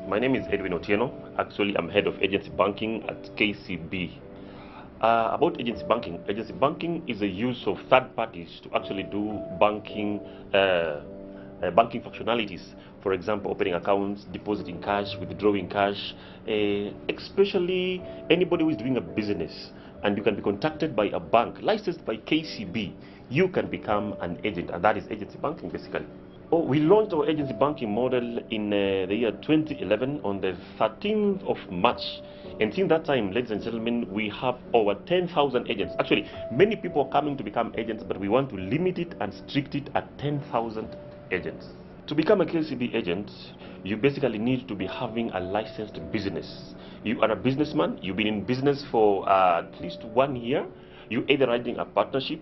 My name is Edwin Otieno. Actually, I'm head of agency banking at KCB. About agency banking is the use of third parties to actually do banking functionalities. For example, opening accounts, depositing cash, withdrawing cash, especially anybody who is doing a business and you can be contacted by a bank licensed by KCB, you can become an agent, and that is agency banking basically. Oh, we launched our agency banking model in the year 2011 on the 13th of March. And since that time, ladies and gentlemen, we have over 10,000 agents. Actually, many people are coming to become agents, but we want to limit it and strict it at 10,000 agents. To become a KCB agent, you basically need to be having a licensed business. You are a businessman, you've been in business for at least 1 year, you're either running a partnership,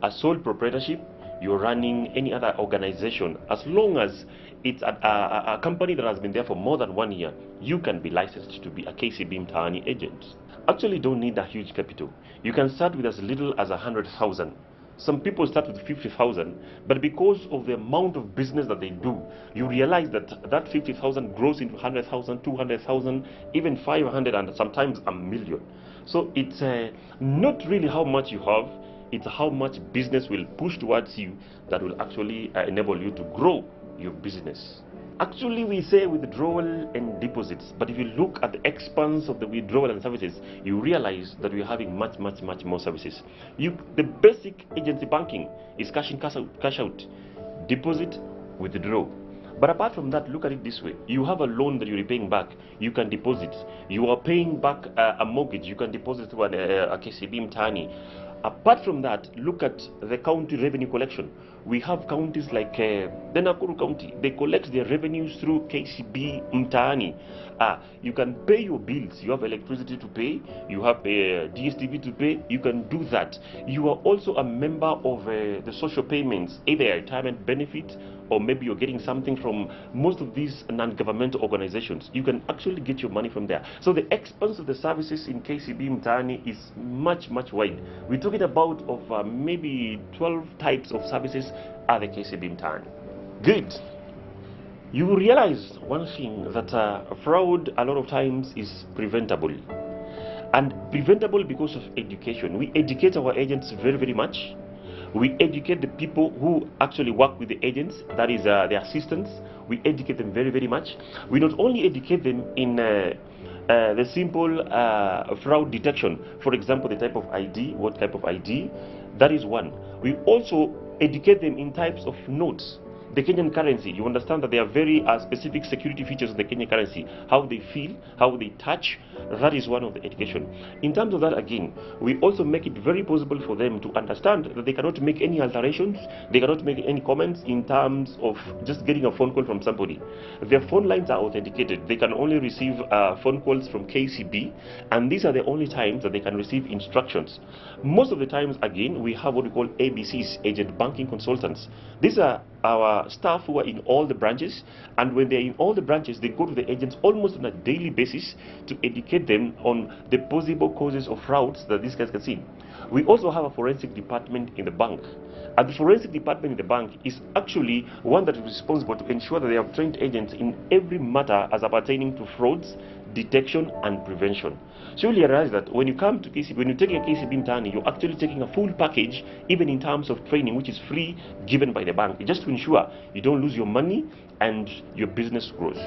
a sole proprietorship, you're running any other organization. As long as it's a company that has been there for more than 1 year, you can be licensed to be a KCB Mtaani agent. Actually, don't need a huge capital. You can start with as little as 100,000. Some people start with 50,000, but because of the amount of business that they do, you realize that that 50,000 grows into 100,000, 200,000, even 500, and sometimes a million. So it's not really how much you have, it's how much business will push towards you that will actually enable you to grow your business. Actually, we say withdrawal and deposits, but if you look at the expanse of the withdrawal and services, you realize that we're having much more services. The basic agency banking is cash in, cash out, deposit, withdraw. But apart from that, look at it this way. You have a loan that you're repaying back, you can deposit. You are paying back a mortgage, you can deposit through a KCB Mtaani. Apart from that, look at the county revenue collection. We have counties like the Nakuru County. They collect their revenues through KCB Mtaani. You can pay your bills. You have electricity to pay. You have DSTV to pay. You can do that. You are also a member of the social payments, either a retirement benefit or maybe you're getting something from most of these non-governmental organizations. You can actually get your money from there. So the expanse of the services in KCB Mtaani is much wide. We're talking about of maybe 12 types of services at the KCB Mtaani. Good. You will realize one thing, that fraud a lot of times is preventable. And preventable because of education. We educate our agents very much. We educate the people who actually work with the agents, that is the assistants. We educate them very much. We not only educate them in the simple fraud detection, for example, the type of ID, what type of ID, that is one. We also educate them in types of notes. The Kenyan currency, you understand that there are very specific security features of the Kenyan currency, how they feel, how they touch, that is one of the education. In terms of that, again, we also make it very possible for them to understand that they cannot make any alterations, they cannot make any comments in terms of just getting a phone call from somebody. Their phone lines are authenticated. They can only receive phone calls from KCB, and these are the only times that they can receive instructions. Most of the times, again, we have what we call ABCs, Agent Banking Consultants. These are our staff who are in all the branches, and when they're in all the branches, they go to the agents almost on a daily basis to educate them on the possible causes of frauds that these guys can see. We also have a forensic department in the bank, and the forensic department in the bank is actually one that is responsible to ensure that they have trained agents in every matter as pertaining to frauds, detection and prevention. So you realize that when you come to KCB, when you take a KCB Mtaani, you're actually taking a full package, even in terms of training, which is free, given by the bank, just to ensure you don't lose your money and your business grows.